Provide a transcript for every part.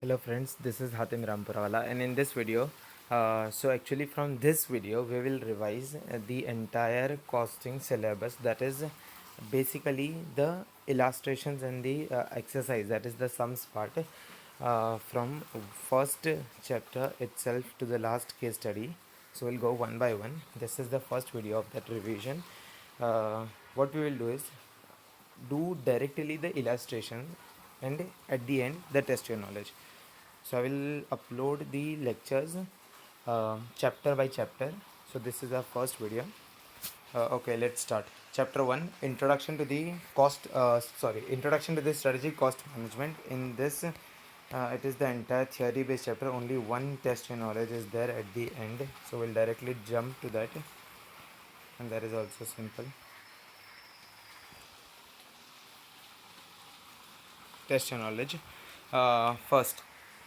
Hello friends, this is Hatim Rampurawala, and in this video, actually from this video we will revise the entire costing syllabus, that is basically the illustrations and the exercise, that is the sums part, from first chapter itself to the last case study. So we'll go one by one. This is the first video of that revision. What we will do is do directly the illustration, and at the end the test your knowledge. So I will upload the lectures chapter by chapter. So this is our first video. Okay, let's start. Chapter 1, introduction to the introduction to the strategic cost management. In this it is the entire theory based chapter. Only one test your knowledge is there at the end, so we'll directly jump to that, and that is also simple. Test your knowledge. First,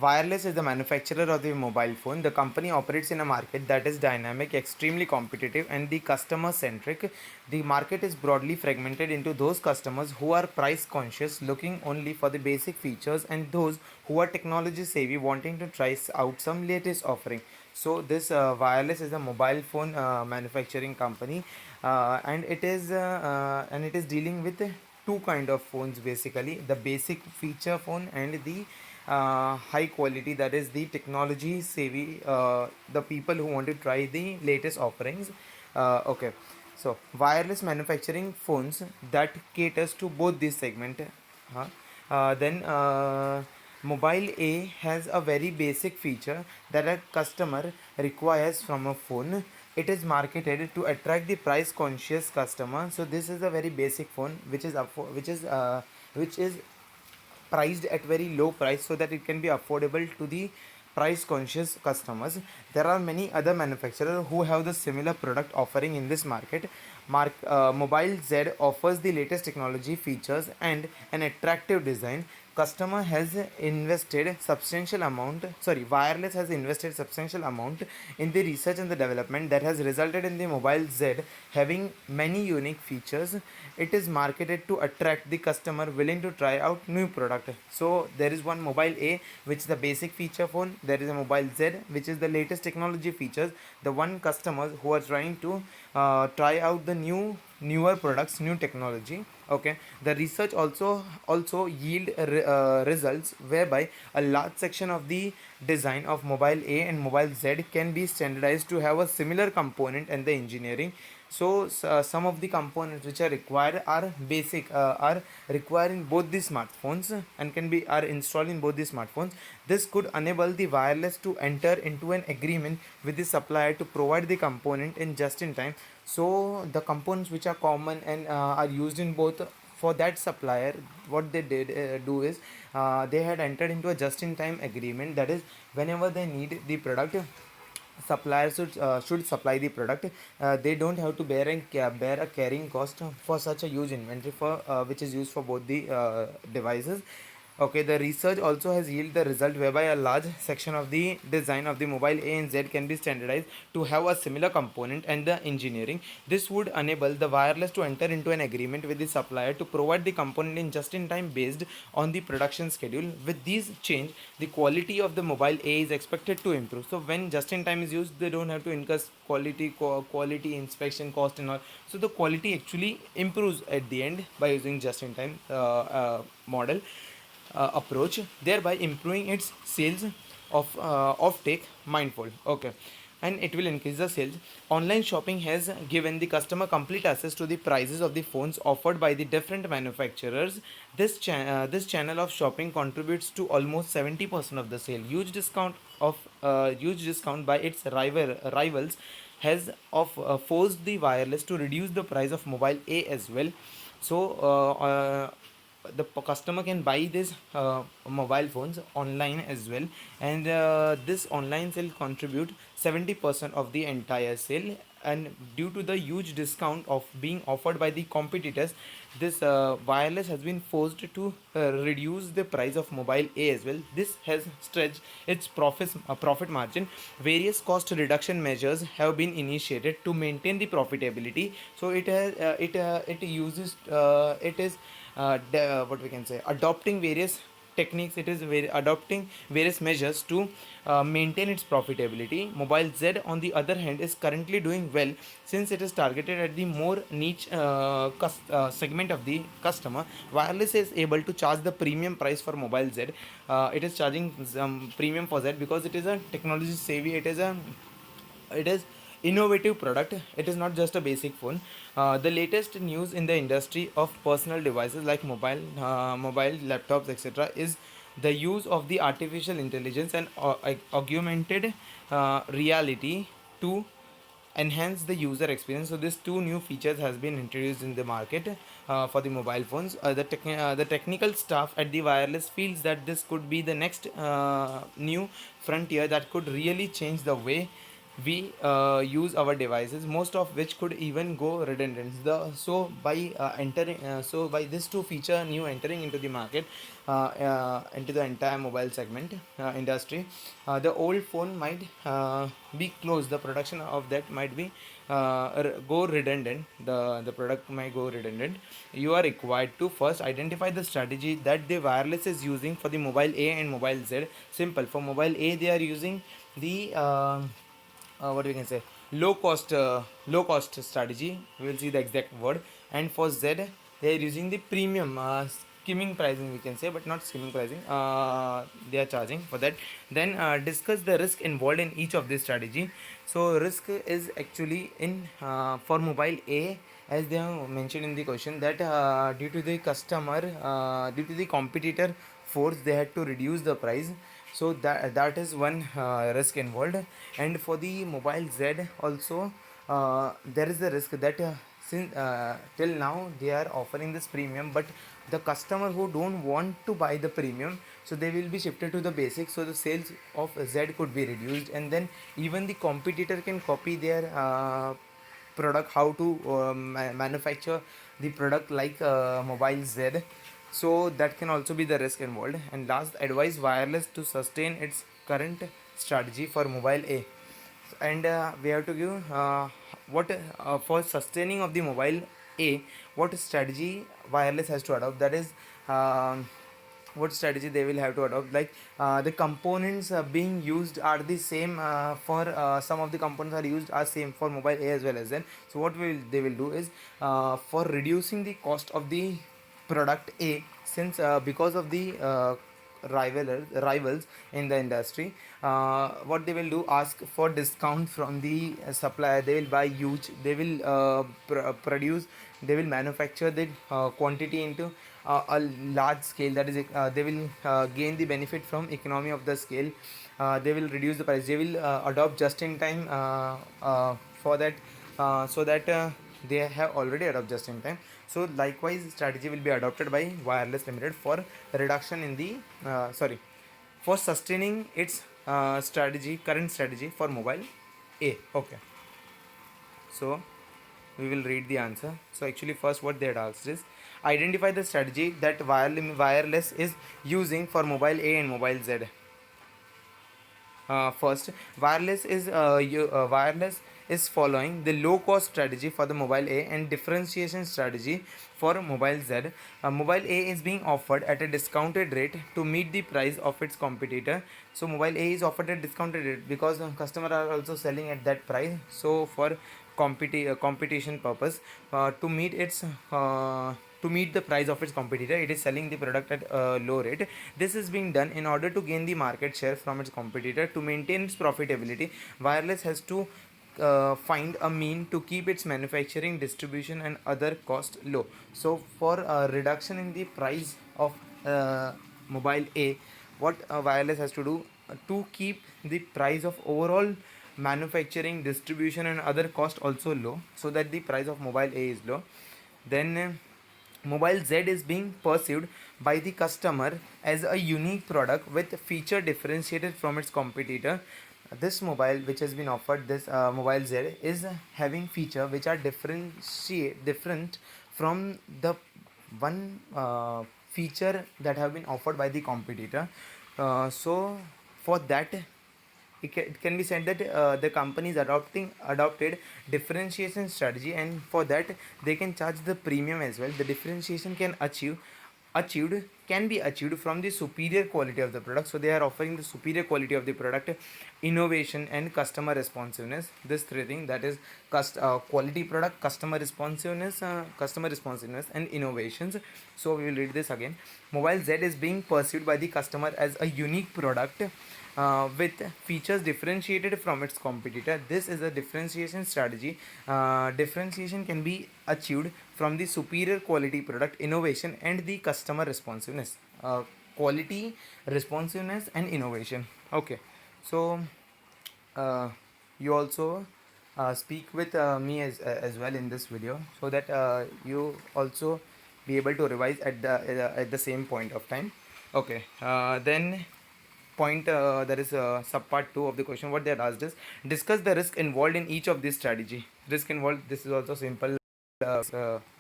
wireless is the manufacturer of the mobile phone. The company operates in a market that is dynamic, extremely competitive, and the customer centric. The market is broadly fragmented into those customers who are price conscious, looking only for the basic features, and those who are technology savvy, wanting to try out some latest offering. So this wireless is a mobile phone manufacturing company, and it is dealing with two kind of phones, basically the basic feature phone and the high quality, that is the technology savvy, the people who want to try the latest offerings. Okay, so wireless manufacturing phones that caters to both this segment. Then Mobile A has a very basic feature that a customer requires from a phone. It is marketed to attract the price conscious customer. So this is a very basic phone which is which is priced at very low price, so that it can be affordable to the price conscious customers. There are many other manufacturers who have the similar product offering in this market. Mobile Z offers the latest technology features and an attractive design. Customer has invested substantial amount sorry Wireless has invested substantial amount in the research and the development that has resulted in the Mobile Z having many unique features. It is marketed to attract the customer willing to try out new product. So there is one Mobile A, which is the basic feature phone. There is a Mobile Z, which is the latest technology features. The one customers who are trying to try out the newer products, new technology. Okay, the research also yield results whereby a large section of the design of Mobile A and Mobile Z can be standardized to have a similar component and the engineering. So some of the components which are required are basic, are required in both the smartphones, and can be are installed in both the smartphones. This could enable the wireless to enter into an agreement with the supplier to provide the component in just in time. So the components which are common and are used in both, for that supplier, what they did do is they had entered into a just in time agreement. That is, whenever they need the product, suppliers should supply the product. They don't have to bear a carrying cost for such a huge inventory, for which is used for both the devices. Okay, the research also has yielded the result whereby a large section of the design of the Mobile A and Z can be standardized to have a similar component and the engineering. This would enable the wireless to enter into an agreement with the supplier to provide the component in just in time based on the production schedule. With these change, the quality of the Mobile A is expected to improve. So when just in time is used, they don't have to incur quality inspection cost and all. So the quality actually improves at the end by using just in time model approach, thereby improving its sales of take mindful. Okay, and it will increase the sales. Online shopping has given the customer complete access to the prices of the phones offered by the different manufacturers. This channel of shopping contributes to almost 70% of the sale. Huge discount by its rivals has forced the wireless to reduce the price of Mobile A as well. So the customer can buy this mobile phones online as well, and this online sale contribute 70% of the entire sale. And due to the huge discount of being offered by the competitors, this wireless has been forced to reduce the price of Mobile A as well. This has stretched its profit margin. Various cost reduction measures have been initiated to maintain the profitability. So it uses it is what we can say, adopting various techniques, it is adopting various measures to maintain its profitability. Mobile Z, on the other hand, is currently doing well since it is targeted at the more niche segment of the customer. Wireless is able to charge the premium price for Mobile Z. It is charging some premium for Z because it is a technology savvy. It is innovative product. It is not just a basic phone. The latest news in the industry of personal devices like mobile laptops, etc., is the use of the artificial intelligence and augmented reality to enhance the user experience. So these two new features has been introduced in the market for the mobile phones. The technical staff at the wireless feels that this could be the next new frontier that could really change the way we use our devices, most of which could even go redundant. So by this two feature new entering into the market, into the entire mobile segment industry, the old phone might be closed. The production of that might be go redundant. The product might go redundant. You are required to first identify the strategy that the wireless is using for the mobile A and mobile Z. Simple. For mobile A, they are using the what we can say, low cost strategy. We will see the exact word. And for Z, they are using the premium skimming pricing, we can say, but not skimming pricing. They are charging for that. Then discuss the risk involved in each of this strategy. So risk is actually in for mobile A, as they have mentioned in the question, that due to the competitor force, they had to reduce the price. So that is one risk involved. And for the mobile Z also, there is the risk that since till now they are offering this premium, but the customer who don't want to buy the premium, so they will be shifted to the basic, so the sales of Z could be reduced. And then even the competitor can copy their product, how to manufacture the product like mobile Z. So that can also be the risk involved. And last, advise wireless to sustain its current strategy for mobile A. And we have to give what for sustaining of the mobile A, what strategy wireless has to adopt. That is, what strategy they will have to adopt. Like the components being used are the same for some of the components are used are same for mobile A as well as then. So what they will do is, for reducing the cost of the product A, since because of the rivals in the industry, what they will do, ask for discount from the supplier. They will buy huge, they will produce, they will manufacture the quantity into a large scale. That is, they will gain the benefit from economy of the scale. They will reduce the price. They will adopt just in time for that, so that they have already adopted just in time. So likewise strategy will be adopted by wireless limited for reduction in the for sustaining its current strategy for mobile A. Okay, so we will read the answer. So actually first what they had asked is, identify the strategy that wireless is using for mobile A and mobile Z. First, wireless is following the low cost strategy for the mobile A and differentiation strategy for mobile Z. Mobile A is being offered at a discounted rate to meet the price of its competitor. So mobile A is offered at discounted rate because customers are also selling at that price. So for competition purpose, to meet the price of its competitor, it is selling the product at a low rate. This is being done in order to gain the market share from its competitor. To maintain its profitability, wireless has to find a mean to keep its manufacturing, distribution and other costs low. So for reduction in the price of mobile A, what wireless has to do to keep the price of overall manufacturing, distribution and other cost also low, so that the price of mobile A is low. Then mobile Z is being perceived by the customer as a unique product with feature differentiated from its competitor. This mobile which has been offered, this mobile Z, is having feature which are different from the one feature that have been offered by the competitor. So for that, it can be said that the company is adopted differentiation strategy, and for that they can charge the premium as well. The differentiation can achieved can be achieved from the superior quality of the product. So they are offering the superior quality of the product, innovation and customer responsiveness. This three things, that is quality product, customer responsiveness and innovations. So we will read this again. Mobile Z is being perceived by the customer as a unique product with features differentiated from its competitor. This is a differentiation strategy. Differentiation can be achieved from the superior quality product, innovation and the customer responsiveness. Quality, responsiveness and innovation. Okay, so uh, you also speak with me as well in this video, so that you also be able to revise at the same point of time. Okay, then point, there is sub part 2 of the question. What they are asked is, discuss the risk involved in each of these strategy. Risk involved, this is also simple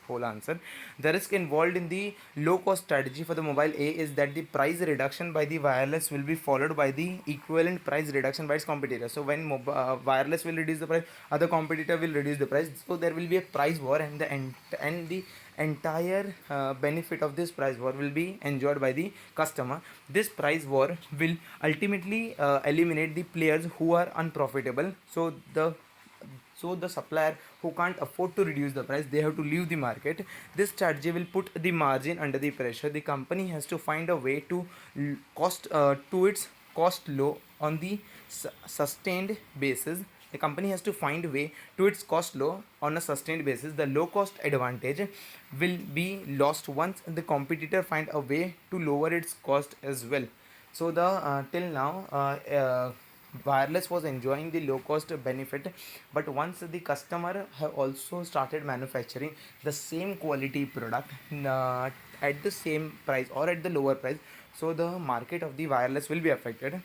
whole answer. The risk involved in the low cost strategy for the mobile A is that the price reduction by the wireless will be followed by the equivalent price reduction by its competitor. So when wireless will reduce the price, other competitor will reduce the price, so there will be a price war, and the entire benefit of this price war will be enjoyed by the customer. This price war will ultimately eliminate the players who are unprofitable. So the supplier who can't afford to reduce the price, they have to leave the market. This strategy will put the margin under the pressure. The company has to find a way to cost to its cost low on the sustained basis. The company has to find a way to its cost low on a sustained basis. The low cost advantage will be lost once the competitor find a way to lower its cost as well. So the till now wireless was enjoying the low cost benefit, but once the customer have also started manufacturing the same quality product at the same price or at the lower price, so the market of the wireless will be affected.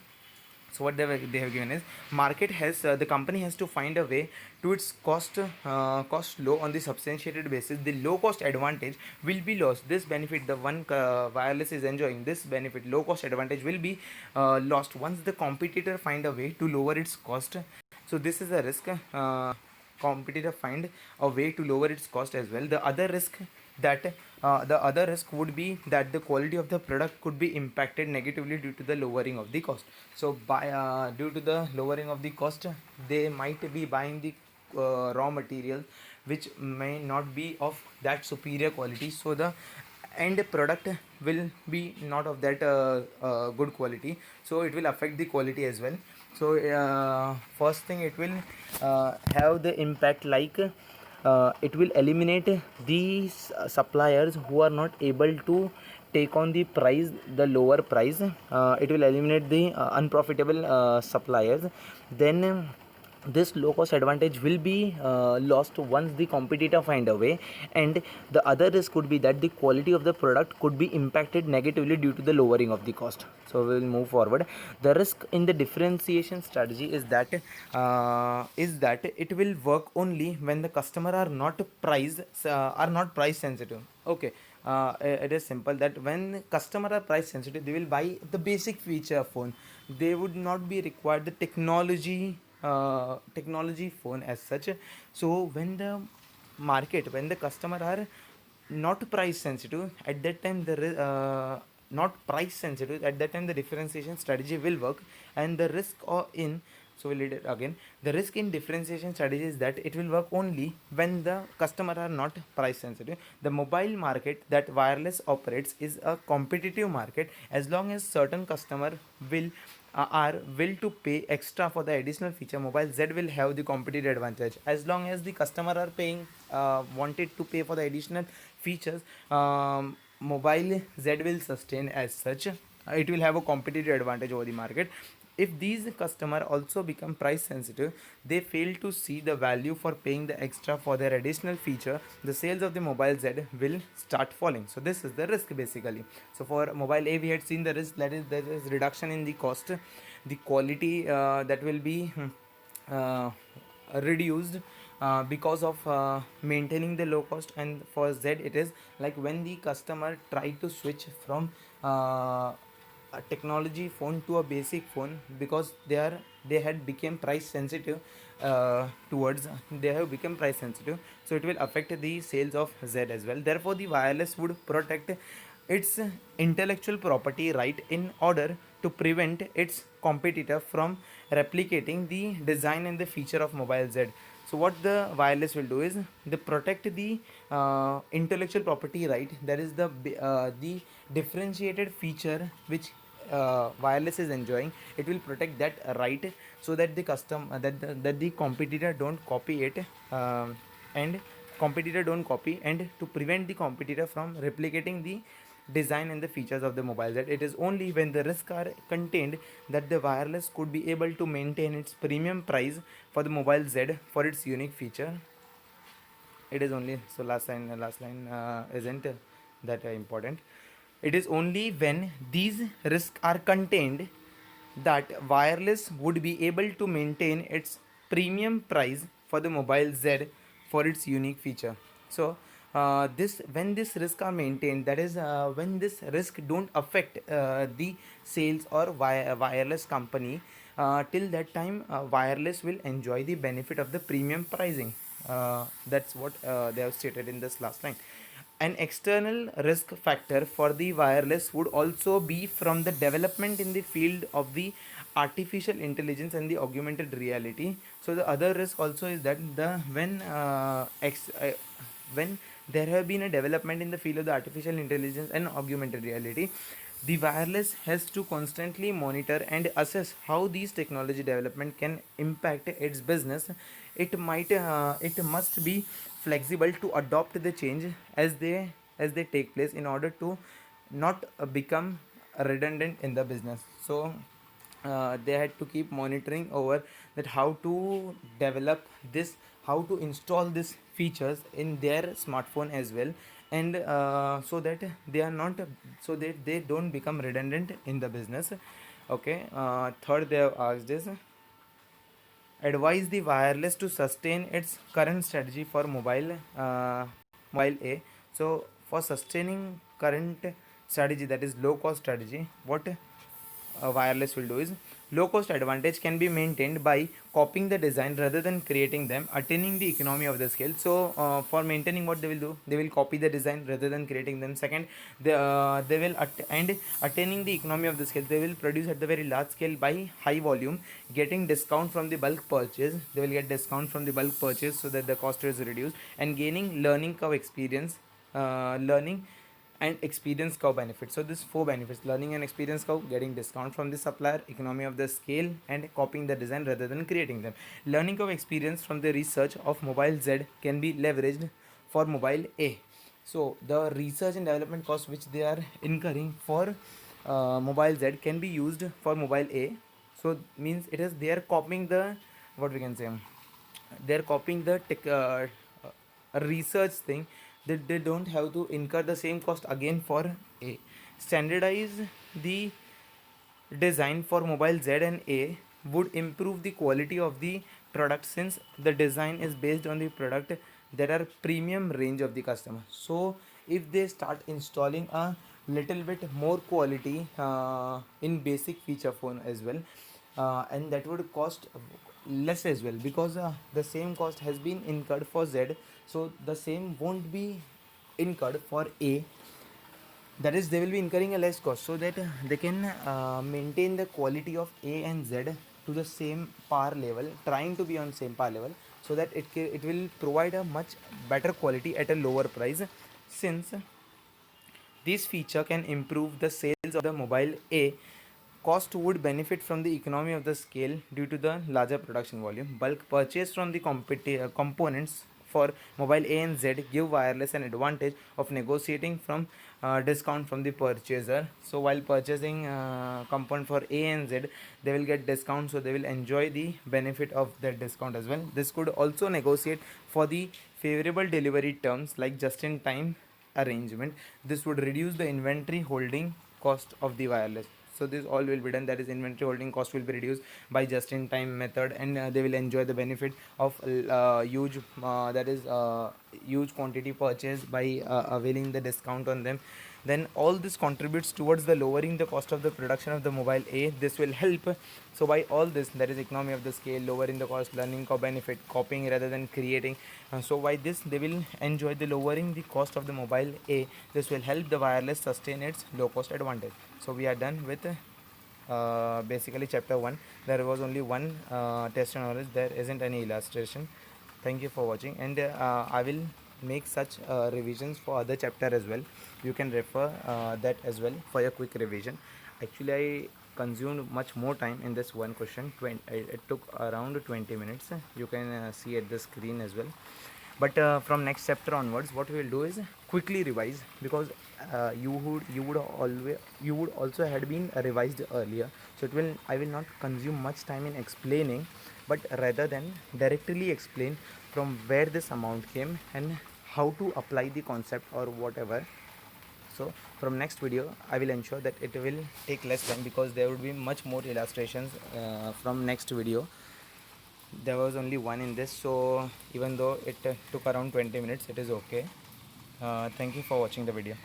So what they have given is, market has the company has to find a way to its cost low on the substantiated basis. The low cost advantage will be lost. This benefit, the one wireless is enjoying, this benefit, low cost advantage, will be lost once the competitor find a way to lower its cost. So this is a risk. Competitor find a way to lower its cost as well. The other risk would be that the quality of the product could be impacted negatively due to the lowering of the cost. So by due to the lowering of the cost, they might be buying the raw material which may not be of that superior quality, so the end product will be not of that good quality, so it will affect the quality as well. So first thing, it will have the impact like it will eliminate these suppliers who are not able to take on the lower price. It will eliminate the unprofitable suppliers. Then this low cost advantage will be lost once the competitor find a way, and the other risk could be that the quality of the product could be impacted negatively due to the lowering of the cost. So we will move forward. The risk in the differentiation strategy is that it will work only when the customer are not price sensitive. Okay, it is simple that when customer are price sensitive, they will buy the basic feature phone. They would not be required the technology phone as such. So when the customer are not price sensitive, at that time not price sensitive, at that time the differentiation strategy will work. And the risk in so we'll read it again. The risk in differentiation strategy is that it will work only when the customer are not price sensitive. The mobile market that wireless operates is a competitive market. As long as certain customer are will to pay extra for the additional feature, mobile Z will have the competitive advantage. As long as the customer are paying wanted to pay for the additional features, mobile Z will sustain as such. It will have a competitive advantage over the market. If these customer also become price sensitive, they fail to see the value for paying the extra for their additional feature, the sales of the mobile Z will start falling. So this is the risk basically. So for mobile A, we had seen the risk, that is there is reduction in the cost, the quality that will be reduced because of maintaining the low cost. And for Z, it is like when the customer try to switch from a technology phone to a basic phone, because they had become price sensitive towards they have become price sensitive, so it will affect the sales of Z as well. Therefore the wireless would protect its intellectual property right in order to prevent its competitor from replicating the design and the feature of mobile Z. So what the wireless will do is they protect the intellectual property right, that is the differentiated feature which wireless is enjoying. It will protect that right, so that the that the competitor don't copy it, and competitor don't copy, and to prevent the competitor from replicating the design and the features of the mobile Z. It is only when the risks are contained that the wireless could be able to maintain its premium price for the mobile Z for its unique feature. It is only, so last line isn't that important. It is only when these risks are contained that wireless would be able to maintain its premium price for the mobile Z for its unique feature. So this when this risk are maintained, that is when this risk don't affect the sales or wireless company, till that time wireless will enjoy the benefit of the premium pricing. That's what they have stated in this last line. An external risk factor for the wireless would also be from the development in the field of the artificial intelligence and the augmented reality. So the other risk also is that when there have been a development in the field of the artificial intelligence and augmented reality, the wireless has to constantly monitor and assess how these technology development can impact its business. It must be flexible to adopt the change as they take place in order to not become redundant in the business. So they had to keep monitoring over that how to develop this, how to install these features in their smartphone as well, and so that they are not, so that they don't become redundant in the business. Okay, third they have asked is advise the wireless to sustain its current strategy for mobile A. So for sustaining current strategy, that is low cost strategy, what wireless will do is low cost advantage can be maintained by copying the design rather than creating them, attaining the economy of the scale. So for maintaining, what they will do, they will copy the design rather than creating them. Second, they will and attaining the economy of the scale, they will produce at the very large scale by high volume, getting discount from the bulk purchase. They will get discount from the bulk purchase so that the cost is reduced, and gaining learning curve experience, learning and experience curve benefits. So this four benefits: learning and experience curve, getting discount from the supplier, economy of the scale, and copying the design rather than creating them. Learning curve experience from the research of mobile Z can be leveraged for mobile A. So the research and development cost which they are incurring for mobile Z can be used for mobile A. So means it is they are copying the, what we can say, they are copying the research thing, that they don't have to incur the same cost again for A. Standardize the design for mobile Z and A would improve the quality of the product, since the design is based on the product that are premium range of the customer. So if they start installing a little bit more quality in basic feature phone as well, and that would cost less as well, because the same cost has been incurred for Z, so the same won't be incurred for A. That is, they will be incurring a less cost, so that they can maintain the quality of A and Z to the same par level, trying to be on same par level, so that it will provide a much better quality at a lower price. Since this feature can improve the sales of the mobile A, cost would benefit from the economy of the scale due to the larger production volume. Bulk purchase from the components for mobile A and Z give wireless an advantage of negotiating from discount from the purchaser. So while purchasing component for A and Z, they will get discount, so they will enjoy the benefit of that discount as well. This could also negotiate for the favorable delivery terms like just in time arrangement. This would reduce the inventory holding cost of the wireless. So this all will be done, that is inventory holding cost will be reduced by just in time method, and they will enjoy the benefit of huge quantity purchase by availing the discount on them. then all this contributes towards the lowering the cost of the production of the mobile A. This will help. So by all this, there is economy of the scale, lowering the cost, learning co benefit, copying rather than creating. So by this, they will enjoy the lowering the cost of the mobile A. This will help the wireless sustain its low cost advantage. So we are done with basically chapter 1. There was only one test and knowledge, there isn't any illustration. Thank you for watching, and I will make such revisions for other chapter as well. You can refer that as well for your quick revision. Actually, I consumed much more time in this one question. It took around 20 minutes. You can see at the screen as well. But from next chapter onwards, what we will do is quickly revise, because you would also had been revised earlier. So it will I will not consume much time in explaining, but rather than directly explain from where this amount came and how to apply the concept or whatever. So from next video I will ensure that it will take less time, because there would be much more illustrations from next video. There was only one in this, so even though it took around 20 minutes, it is okay. Thank you for watching the video.